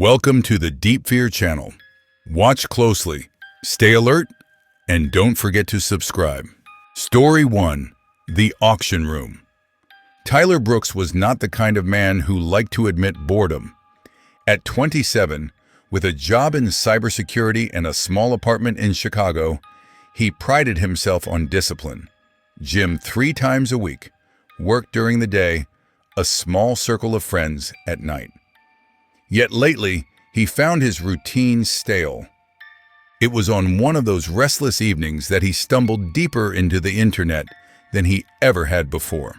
Welcome to the Deep Fear channel. Watch closely, stay alert, and don't forget to subscribe. Story 1. The Auction Room. Tyler Brooks was not the kind of man who liked to admit boredom. At 27, with a job in cybersecurity and a small apartment in Chicago, he prided himself on discipline. Gym 3 times a week, work during the day, a small circle of friends at night. Yet lately, he found his routine stale. It was on one of those restless evenings that he stumbled deeper into the internet than he ever had before.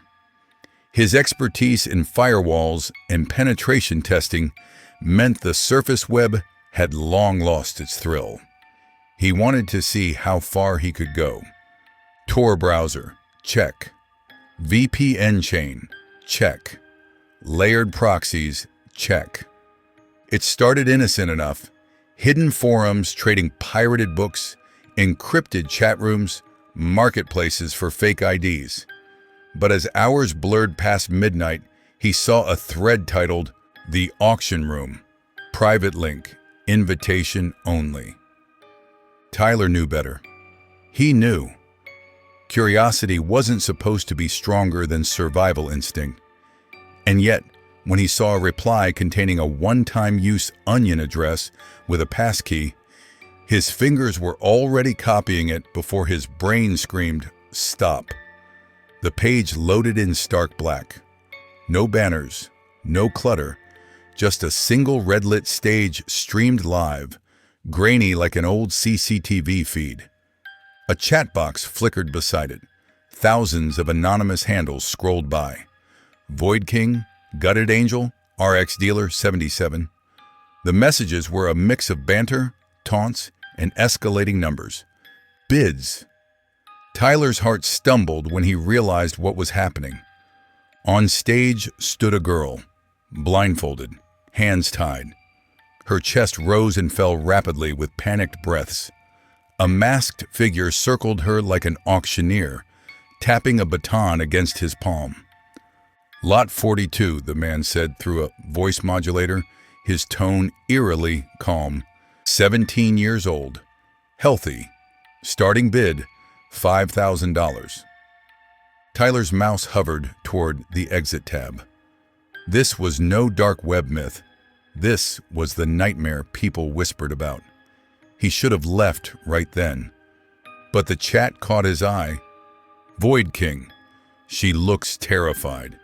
His expertise in firewalls and penetration testing meant the surface web had long lost its thrill. He wanted to see how far he could go. Tor browser, check. VPN chain, check. Layered proxies, check. It started innocent enough. Hidden forums trading pirated books, encrypted chat rooms, marketplaces for fake IDs. But as hours blurred past midnight, he saw a thread titled, The Auction Room. Private link, invitation only. Tyler knew better. He knew. Curiosity wasn't supposed to be stronger than survival instinct. And yet, when he saw a reply containing a one-time use onion address with a passkey, his fingers were already copying it before his brain screamed, "Stop." The page loaded in stark black. No banners, no clutter, just a single red-lit stage streamed live, grainy like an old CCTV feed. A chat box flickered beside it. Thousands of anonymous handles scrolled by. Void King, Gutted Angel, RX Dealer 77. The messages were a mix of banter, taunts, and escalating numbers. Bids. Tyler's heart stumbled when he realized what was happening. On stage stood a girl, blindfolded, hands tied. Her chest rose and fell rapidly with panicked breaths. A masked figure circled her like an auctioneer, tapping a baton against his palm. Lot 42, the man said through a voice modulator, his tone eerily calm. 17 years old. Healthy. Starting bid, $5,000. Tyler's mouse hovered toward the exit tab. This was no dark web myth. This was the nightmare people whispered about. He should have left right then. But the chat caught his eye. Void King. She looks terrified.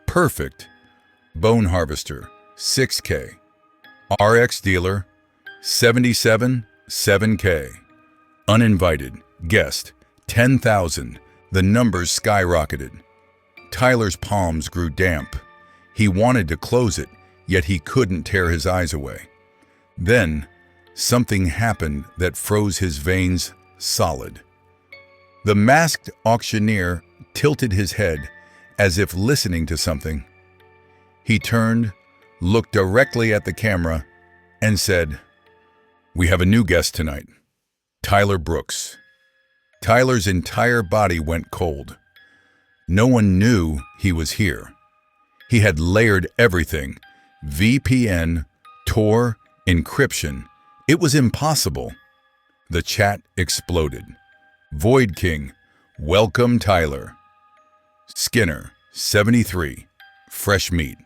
Perfect. Bone Harvester, 6K. RX Dealer, 77, 7K. Uninvited, guest, 10,000. The numbers skyrocketed. Tyler's palms grew damp. He wanted to close it, yet he couldn't tear his eyes away. Then, something happened that froze his veins solid. The masked auctioneer tilted his head as if listening to something. He turned, looked directly at the camera, and said, "We have a new guest tonight, Tyler Brooks." Tyler's entire body went cold. No one knew he was here. He had layered everything, VPN, Tor, encryption. It was impossible. The chat exploded. Void King, welcome Tyler. Skinner, 73, fresh meat.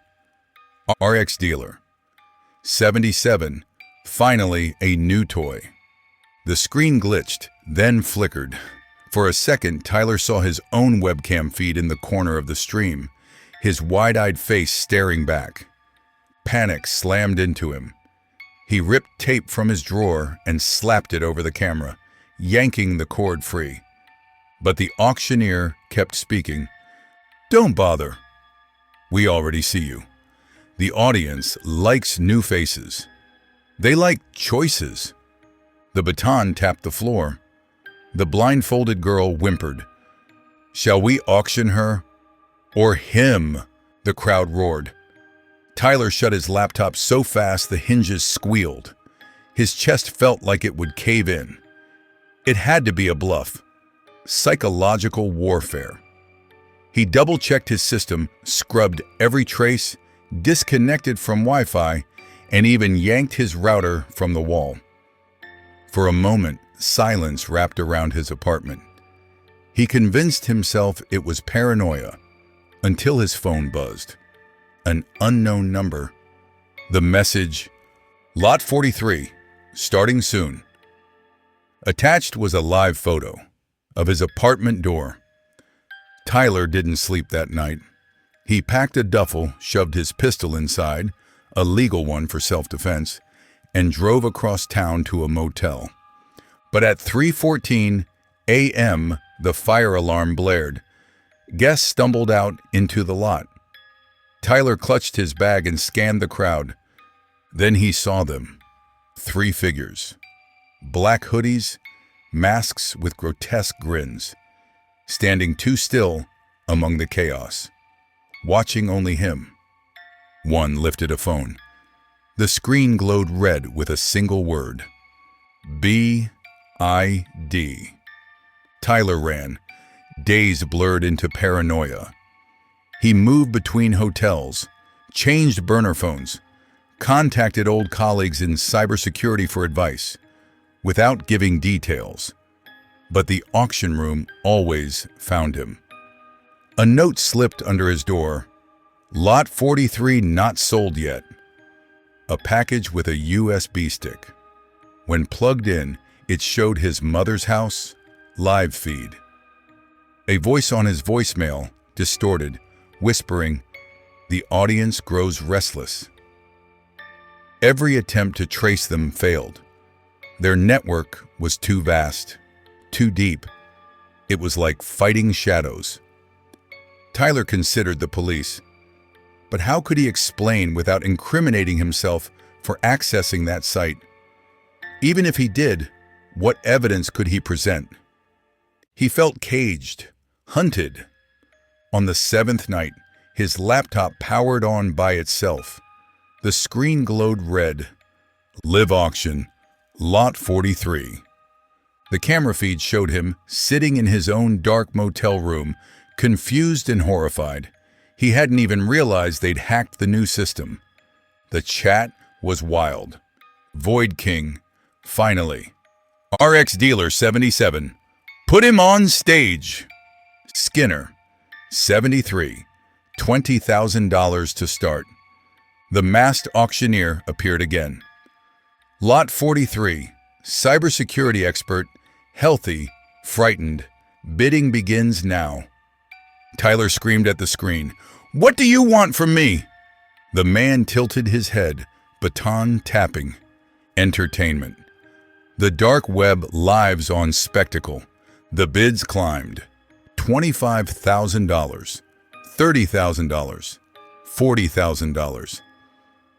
RX Dealer, 77, finally a new toy. The screen glitched, then flickered. For a second, Tyler saw his own webcam feed in the corner of the stream, his wide-eyed face staring back. Panic slammed into him. He ripped tape from his drawer and slapped it over the camera, yanking the cord free. But the auctioneer kept speaking. "Don't bother. We already see you. The audience likes new faces. They like choices." The baton tapped the floor. The blindfolded girl whimpered. "Shall we auction her? Or him?" the crowd roared. Tyler shut his laptop so fast the hinges squealed. His chest felt like it would cave in. It had to be a bluff. Psychological warfare. He double-checked his system, scrubbed every trace, disconnected from Wi-Fi, and even yanked his router from the wall. For a moment, silence wrapped around his apartment. He convinced himself it was paranoia until his phone buzzed. An unknown number. The message, Lot 43, starting soon. Attached was a live photo of his apartment door. Tyler didn't sleep that night. He packed a duffel, shoved his pistol inside, a legal one for self-defense, and drove across town to a motel. But at 3:14 a.m., the fire alarm blared. Guests stumbled out into the lot. Tyler clutched his bag and scanned the crowd. Then he saw them. 3 figures. Black hoodies, masks with grotesque grins, standing too still among the chaos, watching only him. One lifted a phone. The screen glowed red with a single word. BID. Tyler ran, days blurred into paranoia. He moved between hotels, changed burner phones, contacted old colleagues in cybersecurity for advice, without giving details. But the auction room always found him. A note slipped under his door. Lot 43 not sold yet. A package with a USB stick. When plugged in, it showed his mother's house, live feed. A voice on his voicemail, distorted, whispering, "The audience grows restless." Every attempt to trace them failed. Their network was too vast, too deep. It was like fighting shadows. Tyler considered the police. But how could he explain without incriminating himself for accessing that site? Even if he did, what evidence could he present? He felt caged, hunted. On the 7th night, his laptop powered on by itself. The screen glowed red. Live auction, Lot 43. The camera feed showed him sitting in his own dark motel room, confused and horrified. He hadn't even realized they'd hacked the new system. The chat was wild. Void King, finally. RX Dealer 77, put him on stage. Skinner, 73, $20,000 to start. The masked auctioneer appeared again. Lot 43, cybersecurity expert, healthy, frightened. Bidding begins now. Tyler screamed at the screen, "What do you want from me?" The man tilted his head, baton tapping. Entertainment. The dark web lives on spectacle. The bids climbed. $25,000, $30,000, $40,000.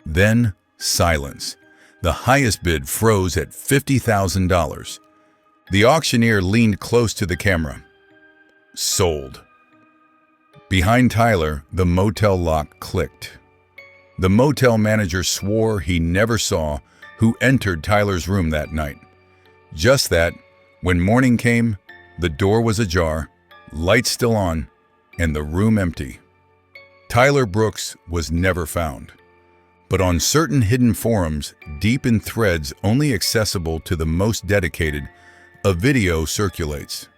Then silence. The highest bid froze at $50,000. The auctioneer leaned close to the camera. Sold. Behind Tyler, the motel lock clicked. The motel manager swore he never saw who entered Tyler's room that night. Just that, when morning came, the door was ajar, lights still on, and the room empty. Tyler Brooks was never found. But on certain hidden forums, deep in threads only accessible to the most dedicated, a video circulates.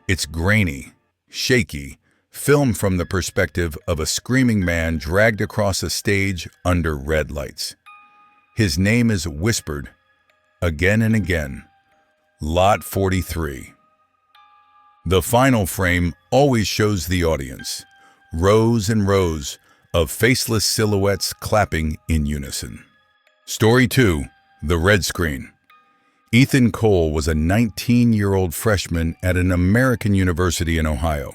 It's grainy, shaky, filmed from the perspective of a screaming man dragged across a stage under red lights. His name is whispered, again and again, Lot 43. The final frame always shows the audience, rows and rows of faceless silhouettes clapping in unison. Story 2, The Red Screen. Ethan Cole was a 19-year-old freshman at an American university in Ohio,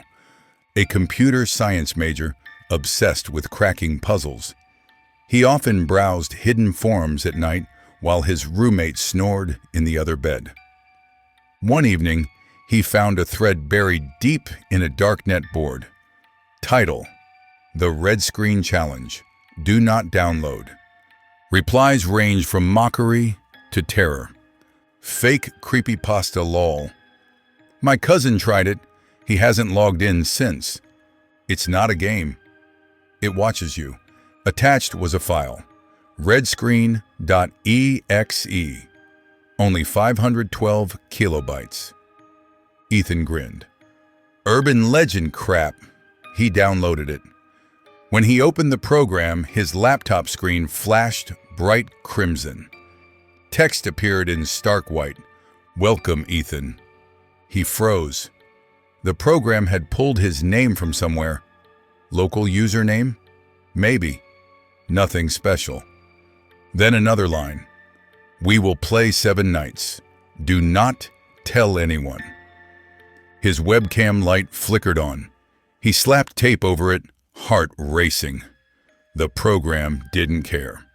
a computer science major obsessed with cracking puzzles. He often browsed hidden forums at night while his roommate snored in the other bed. One evening, he found a thread buried deep in a darknet board. Title: The Red Screen Challenge. Do not download. Replies range from mockery to terror. Fake creepypasta lol. My cousin tried it. He hasn't logged in since. It's not a game. It watches you. Attached was a file. Redscreen.exe. Only 512 kilobytes. Ethan grinned. Urban legend crap. He downloaded it. When he opened the program, his laptop screen flashed bright crimson. Text appeared in stark white. Welcome, Ethan. He froze. The program had pulled his name from somewhere. Local username? Maybe. Nothing special. Then another line. We will play 7 nights. Do not tell anyone. His webcam light flickered on. He slapped tape over it, heart racing. The program didn't care.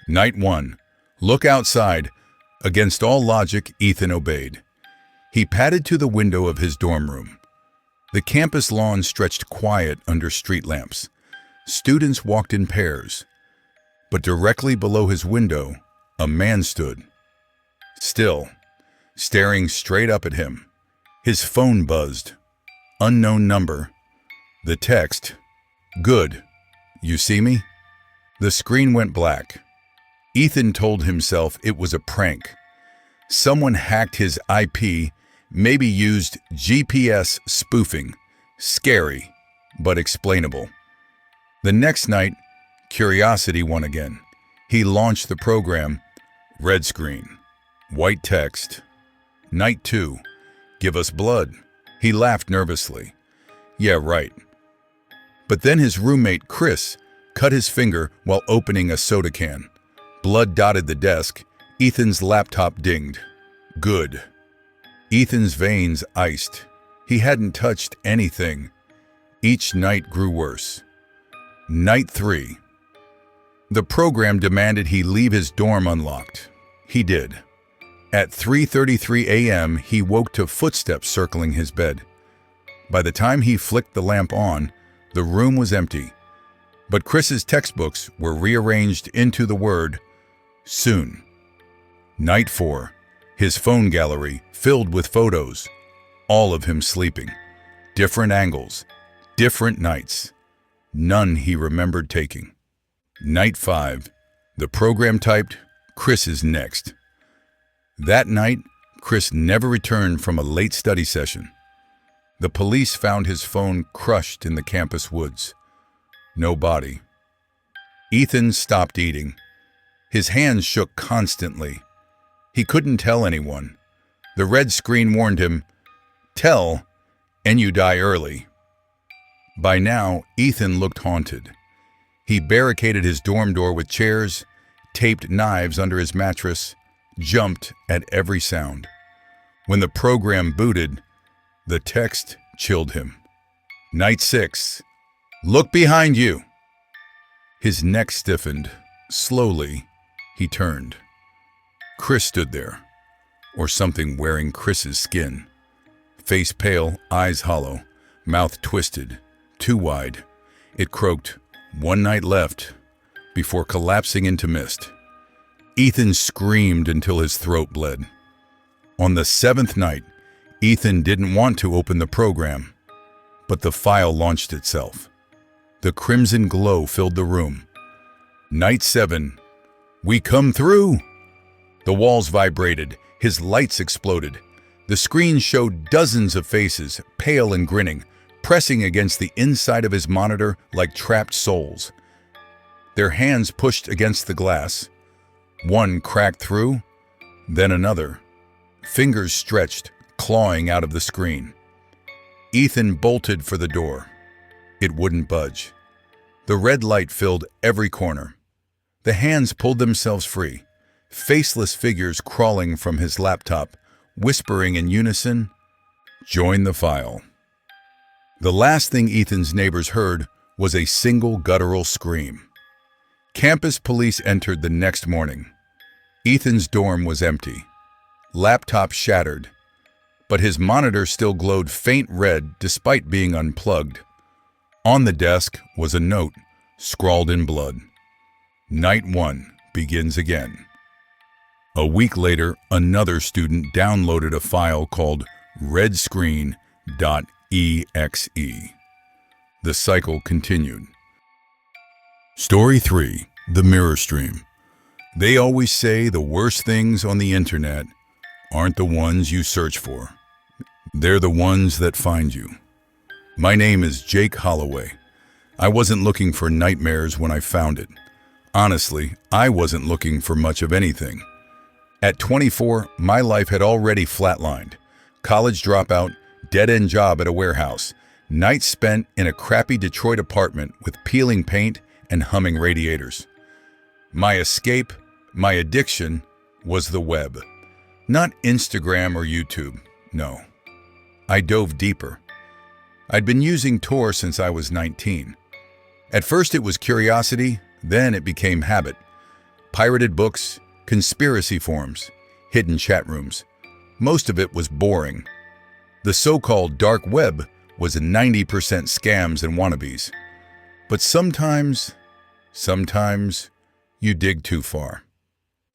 Night 1. Look outside. Against all logic, Ethan obeyed. He padded to the window of his dorm room. The campus lawn stretched quiet under street lamps. Students walked in pairs. But directly below his window, a man stood. Still, staring straight up at him. His phone buzzed. Unknown number. The text. Good. You see me? The screen went black. Ethan told himself it was a prank. Someone hacked his IP, maybe used GPS spoofing. Scary, but explainable. The next night, curiosity won again. He launched the program. Red screen. White text. Night 2. Give us blood. He laughed nervously. Yeah, right. But then his roommate, Chris, cut his finger while opening a soda can. Blood dotted the desk. Ethan's laptop dinged. Good. Ethan's veins iced. He hadn't touched anything. Each night grew worse. Night 3. The program demanded he leave his dorm unlocked. He did. At 3:33 a.m., he woke to footsteps circling his bed. By the time he flicked the lamp on, the room was empty. But Chris's textbooks were rearranged into the word, soon. Night 4. His phone gallery filled with photos, all of him sleeping. Different angles, different nights. None he remembered taking. Night 5. The program typed, Chris is next. That night, Chris never returned from a late study session. The police found his phone crushed in the campus woods. No body. Ethan stopped eating. His hands shook constantly. He couldn't tell anyone. The red screen warned him, tell, and you die early. By now, Ethan looked haunted. He barricaded his dorm door with chairs, taped knives under his mattress, jumped at every sound. When the program booted, the text chilled him. Night 6. Look behind you. His neck stiffened. Slowly, he turned. Chris stood there, or something wearing Chris's skin. Face pale, eyes hollow, mouth twisted, too wide. It croaked, 1 night left, before collapsing into mist. Ethan screamed until his throat bled. On the 7th night, Ethan didn't want to open the program, but the file launched itself. The crimson glow filled the room. Night 7. We come through! The walls vibrated. His lights exploded. The screen showed dozens of faces, pale and grinning, pressing against the inside of his monitor like trapped souls. Their hands pushed against the glass. One cracked through, then another. Fingers stretched, clawing out of the screen. Ethan bolted for the door. It wouldn't budge. The red light filled every corner. The hands pulled themselves free, faceless figures crawling from his laptop, whispering in unison, "Join the file." The last thing Ethan's neighbors heard was a single guttural scream. Campus police entered the next morning. Ethan's dorm was empty. Laptop shattered, but his monitor still glowed faint red despite being unplugged. On the desk was a note, scrawled in blood. Night 1 begins again. A week later, another student downloaded a file called redscreen.exe. The cycle continued. Story 3. The Mirror Stream. They always say the worst things on the internet aren't the ones you search for. They're the ones that find you. My name is Jake Holloway. I wasn't looking for nightmares when I found it. Honestly, I wasn't looking for much of anything. At 24, my life had already flatlined. College dropout, dead-end job at a warehouse, nights spent in a crappy Detroit apartment with peeling paint and humming radiators. My escape, my addiction, was the web. Not Instagram or YouTube, no. I dove deeper. I'd been using Tor since I was 19. At first it was curiosity, then it became habit. Pirated books, conspiracy forums, hidden chat rooms. Most of it was boring. The so-called dark web was 90% scams and wannabes. But sometimes you dig too far.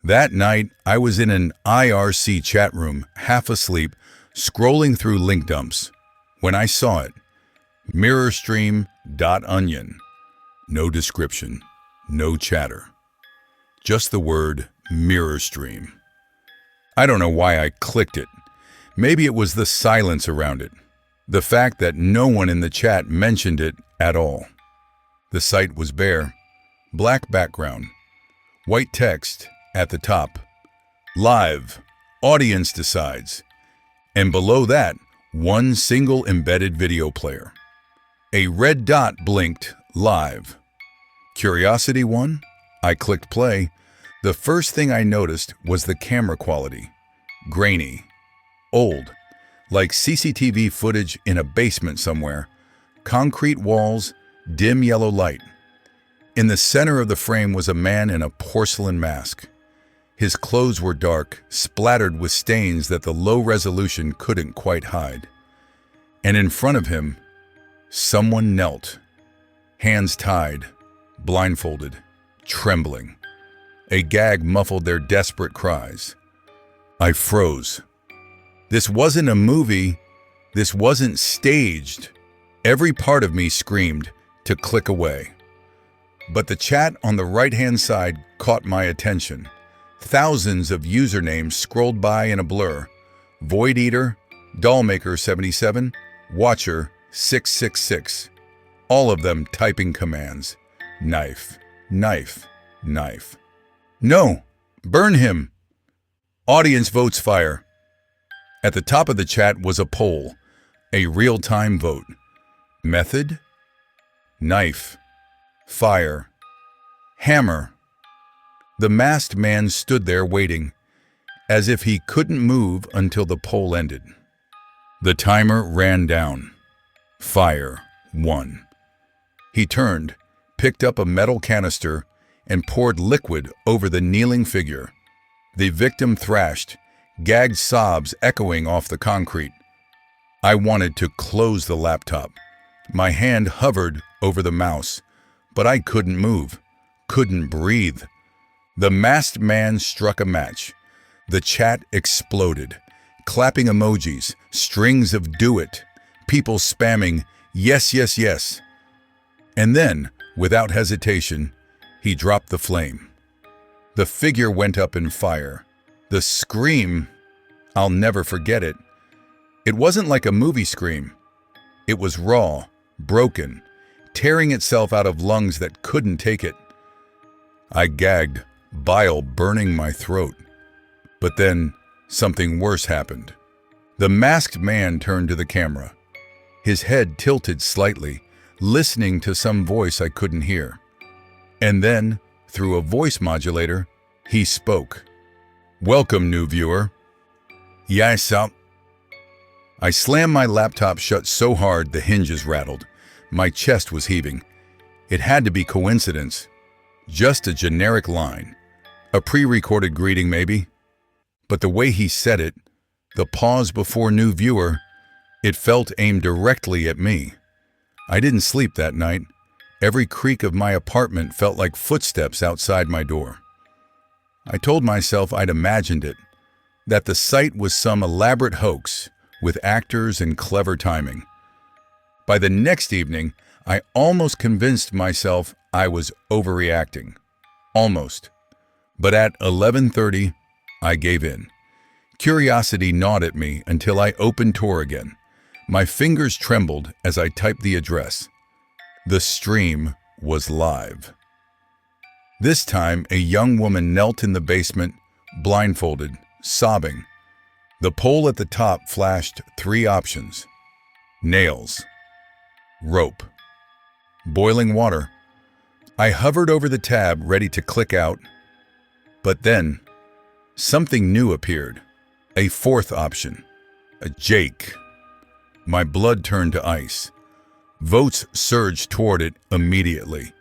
That night, I was in an IRC chat room, half asleep, scrolling through link dumps. When I saw it, mirrorstream.onion. No description, no chatter. Just the word mirrorstream. I don't know why I clicked it. Maybe it was the silence around it. The fact that no one in the chat mentioned it at all. The site was bare, black background, white text at the top. Live, audience decides. And below that, one single embedded video player. A red dot blinked live. Curiosity won? I clicked play. The first thing I noticed was the camera quality. Grainy. Old. Like CCTV footage in a basement somewhere. Concrete walls, dim yellow light. In the center of the frame was a man in a porcelain mask. His clothes were dark, splattered with stains that the low resolution couldn't quite hide. And in front of him, someone knelt, hands tied, blindfolded, trembling. A gag muffled their desperate cries. I froze. This wasn't a movie. This wasn't staged. Every part of me screamed to click away. But the chat on the right-hand side caught my attention. Thousands of usernames scrolled by in a blur. Void Eater, Dollmaker77, Watcher 666. All of them typing commands. Knife, knife, knife. No! Burn him! Audience votes fire. At the top of the chat was a poll. A real-time vote. Method? Knife. Fire. Hammer. The masked man stood there waiting, as if he couldn't move until the poll ended. The timer ran down. Fire won. He turned, picked up a metal canister, and poured liquid over the kneeling figure. The victim thrashed, gagged sobs echoing off the concrete. I wanted to close the laptop. My hand hovered over the mouse, but I couldn't move, couldn't breathe. The masked man struck a match. The chat exploded. Clapping emojis, strings of do it, people spamming, yes, yes, yes. And then, without hesitation, he dropped the flame. The figure went up in fire. The scream, I'll never forget it. It wasn't like a movie scream. It was raw, broken, tearing itself out of lungs that couldn't take it. I gagged, bile burning my throat. But then, something worse happened. The masked man turned to the camera. His head tilted slightly, listening to some voice I couldn't hear. And then, through a voice modulator, he spoke. Welcome, new viewer. Yes, up. I slammed my laptop shut so hard the hinges rattled. My chest was heaving. It had to be coincidence. Just a generic line. A pre-recorded greeting, maybe. But the way he said it, the pause before new viewer, it felt aimed directly at me. I didn't sleep that night. Every creak of my apartment felt like footsteps outside my door. I told myself I'd imagined it, that the site was some elaborate hoax with actors and clever timing. By the next evening, I almost convinced myself I was overreacting. Almost. But at 11:30, I gave in. Curiosity gnawed at me until I opened Tor again. My fingers trembled as I typed the address. The stream was live. This time, a young woman knelt in the basement, blindfolded, sobbing. The pole at the top flashed 3 options: nails, rope, boiling water. I hovered over the tab, ready to click out. But then, something new appeared. A 4th option: a Jake. My blood turned to ice. Votes surged toward it immediately.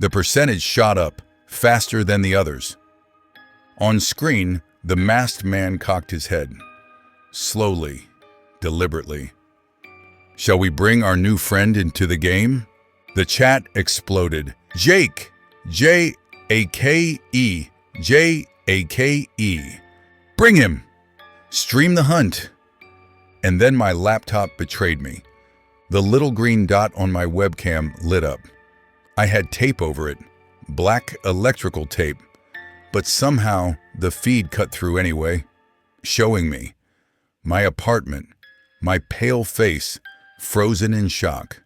The percentage shot up, faster than the others. On screen, the masked man cocked his head. Slowly, deliberately. Shall we bring our new friend into the game? The chat exploded. Jake! J-A-K-E. J-A-K-E. Bring him! Stream the hunt. And then my laptop betrayed me. The little green dot on my webcam lit up. I had tape over it, black electrical tape, but somehow the feed cut through anyway, showing me my apartment, my pale face, frozen in shock.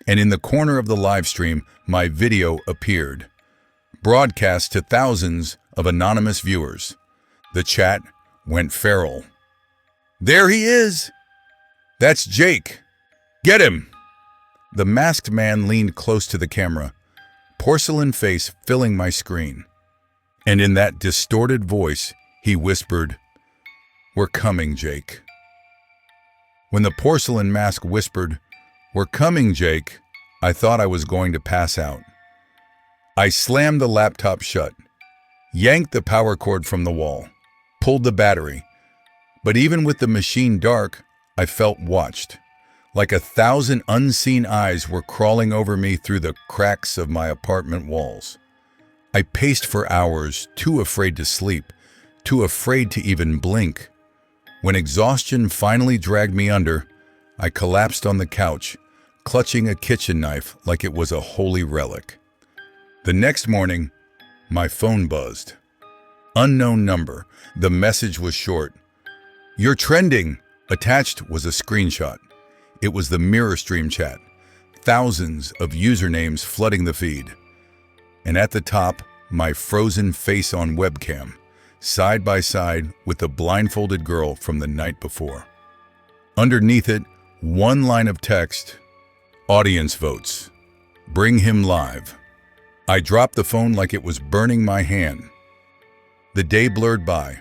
And in the corner of the live stream, my video appeared, broadcast to thousands of anonymous viewers. The chat went feral. There he is! That's Jake. Get him! The masked man leaned close to the camera, porcelain face filling my screen. And in that distorted voice, he whispered, "We're coming, Jake." When the porcelain mask whispered, "We're coming, Jake," I thought I was going to pass out. I slammed the laptop shut, yanked the power cord from the wall, pulled the battery. But even with the machine dark, I felt watched, like 1,000 unseen eyes were crawling over me through the cracks of my apartment walls. I paced for hours, too afraid to sleep, too afraid to even blink. When exhaustion finally dragged me under, I collapsed on the couch, clutching a kitchen knife like it was a holy relic. The next morning, my phone buzzed. Unknown number. The message was short. "You're trending." Attached was a screenshot. It was the mirror stream chat. Thousands of usernames flooding the feed. And at the top, my frozen face on webcam, side by side with the blindfolded girl from the night before. Underneath it, one line of text: "Audience votes. Bring him live." I dropped the phone like it was burning my hand. The day blurred by.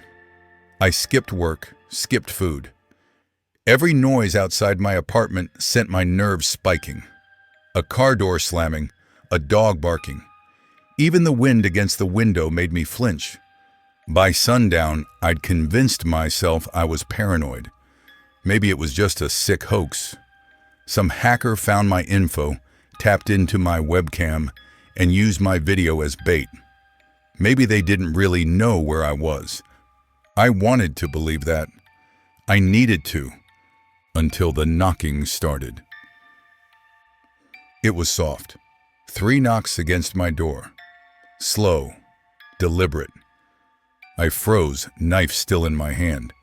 I skipped work, skipped food. Every noise outside my apartment sent my nerves spiking. A car door slamming, a dog barking. Even the wind against the window made me flinch. By sundown, I'd convinced myself I was paranoid. Maybe it was just a sick hoax. Some hacker found my info, tapped into my webcam, and used my video as bait. Maybe they didn't really know where I was. I wanted to believe that. I needed to, until the knocking started. It was soft. 3 knocks against my door. Slow, deliberate. I froze, knife still in my hand.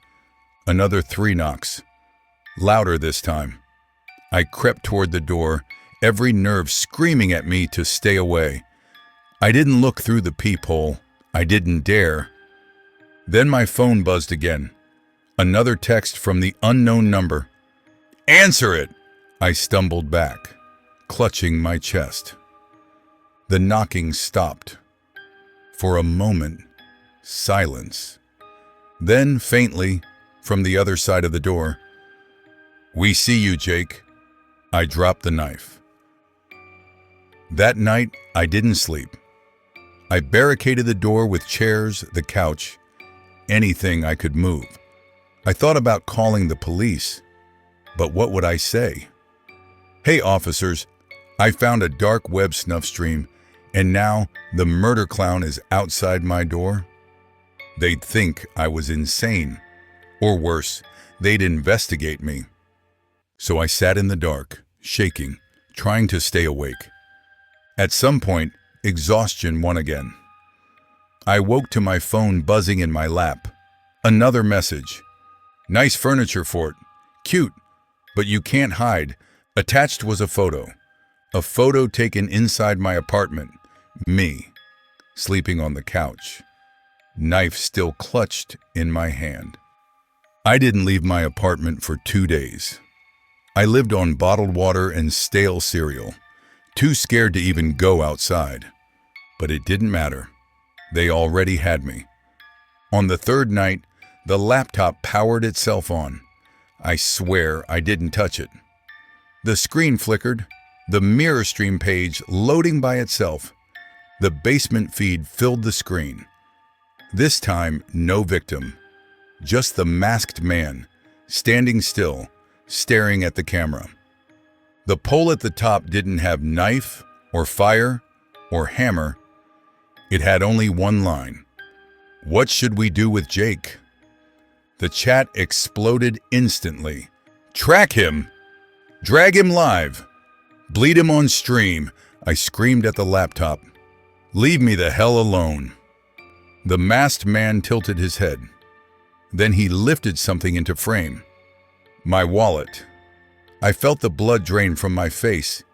Another 3 knocks. Louder this time. I crept toward the door, every nerve screaming at me to stay away. I didn't look through the peephole. I didn't dare. Then my phone buzzed again. Another text from the unknown number. "Answer it!" I stumbled back, clutching my chest. The knocking stopped. For a moment, silence. Then, faintly, from the other side of the door, "We see you, Jake." I dropped the knife. That night, I didn't sleep. I barricaded the door with chairs, the couch, anything I could move. I thought about calling the police, but what would I say? "Hey officers, I found a dark web snuff stream, and now the murder clown is outside my door." They'd think I was insane, or worse, they'd investigate me. So I sat in the dark, shaking, trying to stay awake. At some point, exhaustion won again. I woke to my phone buzzing in my lap. Another message. Nice furniture, Fort. Cute, but you can't hide. Attached was a photo. A photo taken inside my apartment. Me, sleeping on the couch. Knife still clutched in my hand. I didn't leave my apartment for 2 days. I lived on bottled water and stale cereal, too scared to even go outside. But it didn't matter. They already had me. On the third night, the laptop powered itself on. I swear I didn't touch it. The screen flickered, the mirror stream page loading by itself. The basement feed filled the screen. This time, no victim. Just the masked man, standing still, staring at the camera. The pole at the top didn't have knife, or fire, or hammer. It had only one line. What should we do with Jake? The chat exploded instantly. Track him! Drag him live! Bleed him on stream! I screamed at the laptop. Leave me the hell alone. The masked man tilted his head. Then he lifted something into frame. My wallet. I felt the blood drain from my face.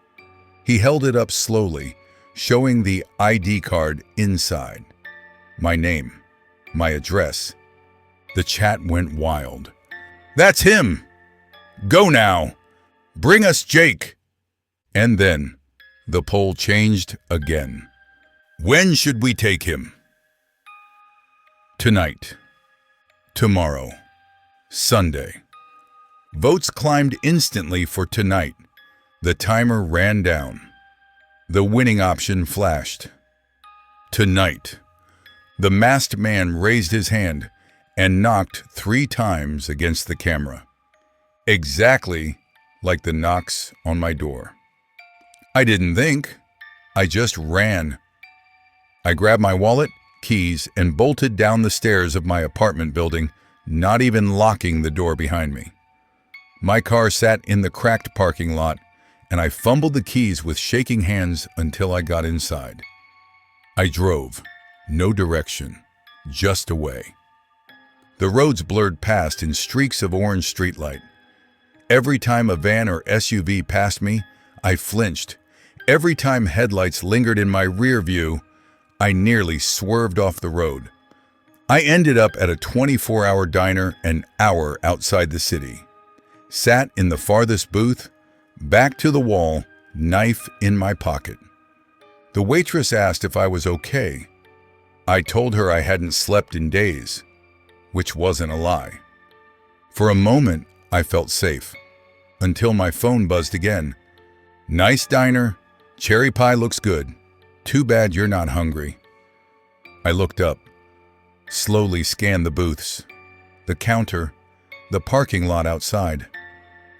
He held it up slowly, showing the ID card inside. My name, my address. The chat went wild. That's him! Go now! Bring us Jake! And then, the poll changed again. When should we take him? Tonight. Tomorrow. Sunday. Votes climbed instantly for tonight. The timer ran down. The winning option flashed. Tonight. The masked man raised his hand and knocked 3 times against the camera. Exactly like the knocks on my door. I didn't think. I just ran. I grabbed my wallet, keys, and bolted down the stairs of my apartment building, not even locking the door behind me. My car sat in the cracked parking lot, and I fumbled the keys with shaking hands until I got inside. I drove. No direction. Just away. The roads blurred past in streaks of orange streetlight. Every time a van or SUV passed me, I flinched. Every time headlights lingered in my rear view, I nearly swerved off the road. I ended up at a 24-hour diner an hour outside the city. Sat in the farthest booth, back to the wall, knife in my pocket. The waitress asked if I was okay. I told her I hadn't slept in days, which wasn't a lie. For a moment, I felt safe, until my phone buzzed again. Nice diner, cherry pie looks good. Too bad you're not hungry. I looked up, slowly scanned the booths, the counter, the parking lot outside.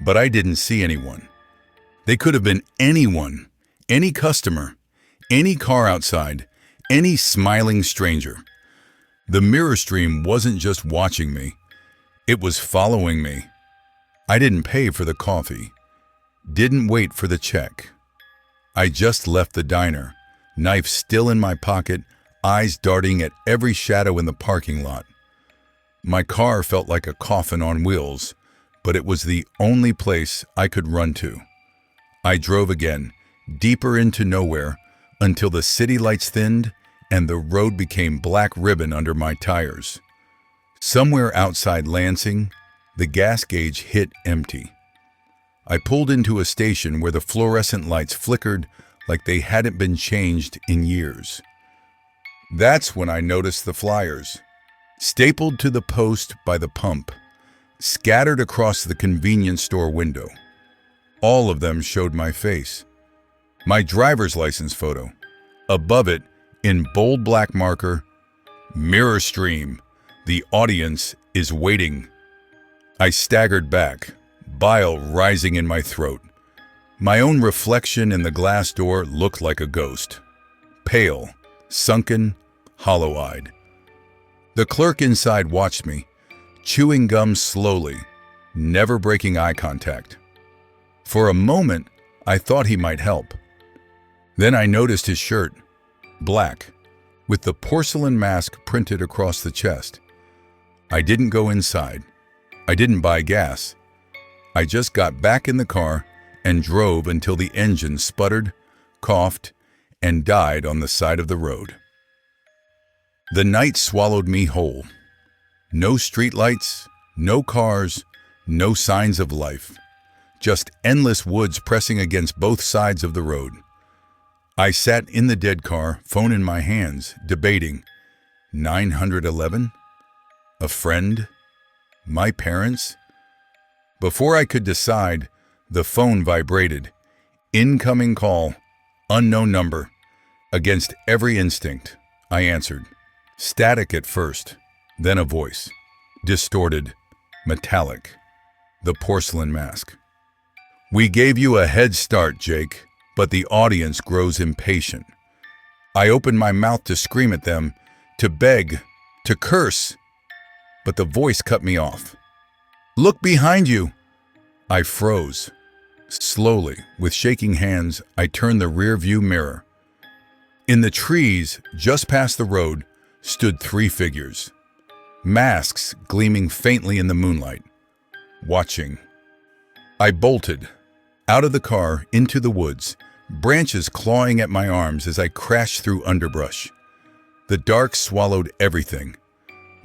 But I didn't see anyone. They could have been anyone, any customer, any car outside, any smiling stranger. The mirror stream wasn't just watching me, it was following me. I didn't pay for the coffee, didn't wait for the check. I just left the diner, knife still in my pocket, eyes darting at every shadow in the parking lot. My car felt like a coffin on wheels, but it was the only place I could run to. I drove again, deeper into nowhere, until the city lights thinned and the road became black ribbon under my tires. Somewhere outside Lansing, the gas gauge hit empty. I pulled into a station where the fluorescent lights flickered like they hadn't been changed in years. That's when I noticed the flyers, stapled to the post by the pump, scattered across the convenience store window. All of them showed my face. My driver's license photo. Above it, in bold black marker, Mirror Stream, the audience is waiting. I staggered back, bile rising in my throat. My own reflection in the glass door looked like a ghost. Pale, sunken, hollow-eyed. The clerk inside watched me, chewing gum slowly, never breaking eye contact. For a moment, I thought he might help. Then I noticed his shirt, black, with the porcelain mask printed across the chest. I didn't go inside. I didn't buy gas. I just got back in the car and drove until the engine sputtered, coughed, and died on the side of the road. The night swallowed me whole. No streetlights, no cars, no signs of life. Just endless woods pressing against both sides of the road. I sat in the dead car, phone in my hands, debating, 911? A friend? My parents? Before I could decide, the phone vibrated. Incoming call, unknown number. Against every instinct, I answered. Static at first, then a voice. Distorted, metallic. The porcelain mask. We gave you a head start, Jake, but the audience grows impatient. I opened my mouth to scream at them, to beg, to curse, but the voice cut me off. Look behind you! I froze. Slowly, with shaking hands, I turned the rear-view mirror. In the trees, just past the road, stood 3 figures. Masks gleaming faintly in the moonlight. Watching. I bolted. Out of the car, into the woods, branches clawing at my arms as I crashed through underbrush. The dark swallowed everything.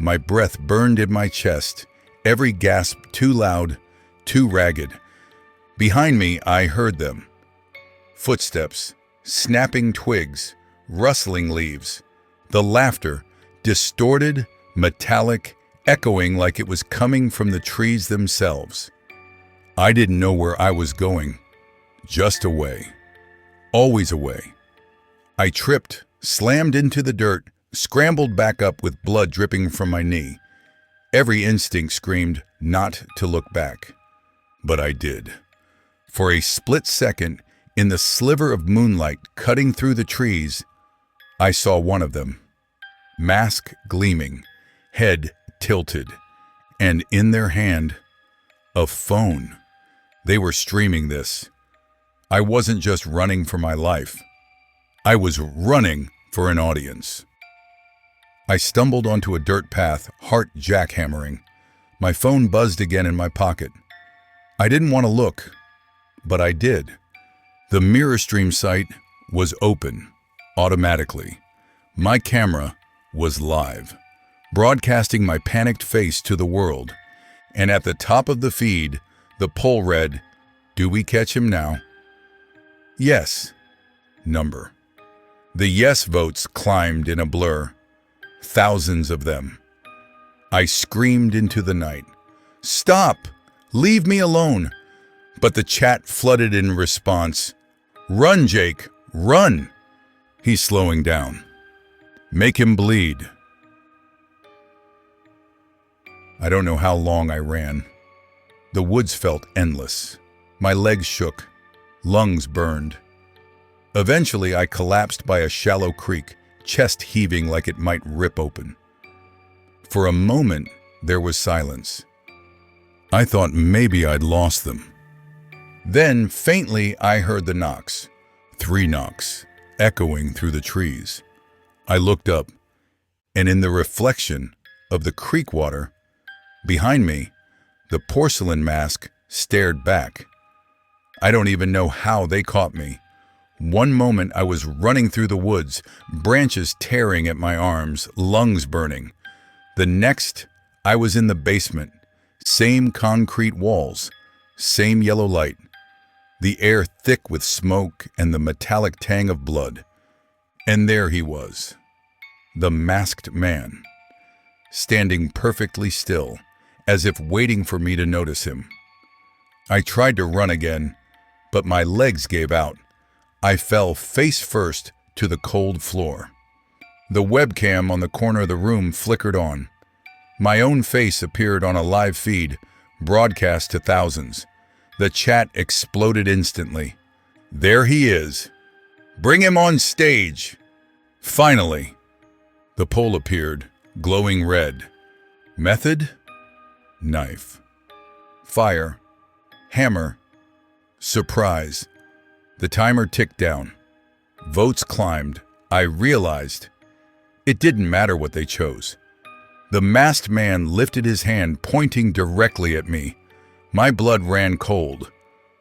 My breath burned in my chest, every gasp too loud, too ragged. Behind me, I heard them. Footsteps, snapping twigs, rustling leaves. The laughter, distorted, metallic, echoing like it was coming from the trees themselves. I didn't know where I was going. Just away. Always away. I tripped, slammed into the dirt, scrambled back up with blood dripping from my knee. Every instinct screamed not to look back. But I did. For a split second, in the sliver of moonlight cutting through the trees, I saw one of them. Mask gleaming, head tilted, and in their hand, a phone. They were streaming this. I wasn't just running for my life. I was running for an audience. I stumbled onto a dirt path, heart jackhammering. My phone buzzed again in my pocket. I didn't want to look, but I did. The mirror stream site was open, automatically. My camera was live, broadcasting my panicked face to the world. And at the top of the feed, the poll read, "Do we catch him now?" Yes. Number. The yes votes climbed in a blur. Thousands of them. I screamed into the night. Stop! Leave me alone! But the chat flooded in response. Run, Jake! Run! He's slowing down. Make him bleed. I don't know how long I ran. The woods felt endless. My legs shook. Lungs burned. Eventually, I collapsed by a shallow creek, chest heaving like it might rip open. For a moment, there was silence. I thought maybe I'd lost them. Then, faintly, I heard the knocks. 3 knocks, echoing through the trees. I looked up, and in the reflection of the creek water, behind me, the porcelain mask stared back. I don't even know how they caught me. One moment I was running through the woods, branches tearing at my arms, lungs burning. The next, I was in the basement. Same concrete walls, same yellow light. The air thick with smoke and the metallic tang of blood. And there he was, the masked man, standing perfectly still, as if waiting for me to notice him. I tried to run again, but my legs gave out. I fell face first to the cold floor. The webcam on the corner of the room flickered on. My own face appeared on a live feed, broadcast to thousands. The chat exploded instantly. There he is. Bring him on stage. Finally, the poll appeared, glowing red. Method? Knife. Fire. Hammer. Surprise. The timer ticked down. Votes climbed. I realized It didn't matter what they chose. The masked man lifted his hand, pointing directly at me. My blood ran cold.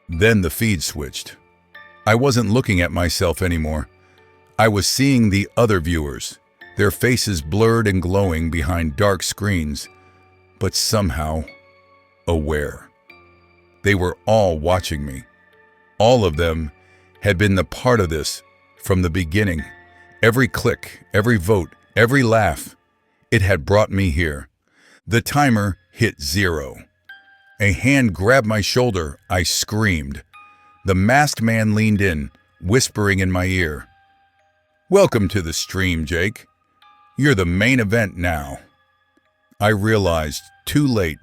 Then the feed switched. I wasn't looking at myself anymore. I was seeing the other viewers, their faces blurred and glowing behind dark screens, but somehow aware. They were all watching me. All of them had been the part of this from the beginning. Every click, every vote, every laugh, it had brought me here. The timer hit 0. A hand grabbed my shoulder. I screamed. The masked man leaned in, whispering in my ear, "Welcome to the stream, Jake. You're the main event now." I realized, too late,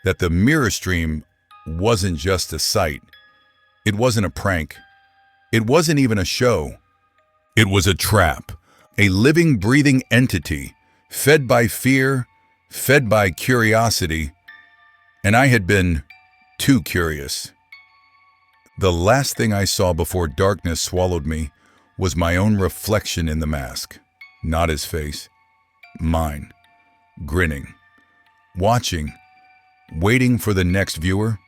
that the mirror stream wasn't just a sight. It wasn't a prank. It wasn't even a show. It was a trap, a living, breathing entity, fed by fear, fed by curiosity, and I had been too curious. The last thing I saw before darkness swallowed me was my own reflection in the mask. Not his face. Mine. Grinning. Watching. Waiting for the next viewer.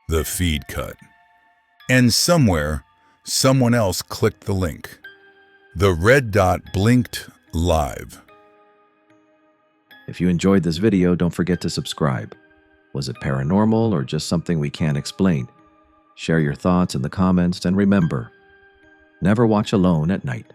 The feed cut. And somewhere, someone else clicked the link. The red dot blinked live. If you enjoyed this video, don't forget to subscribe. Was it paranormal or just something we can't explain? Share your thoughts in the comments, and remember, never watch alone at night.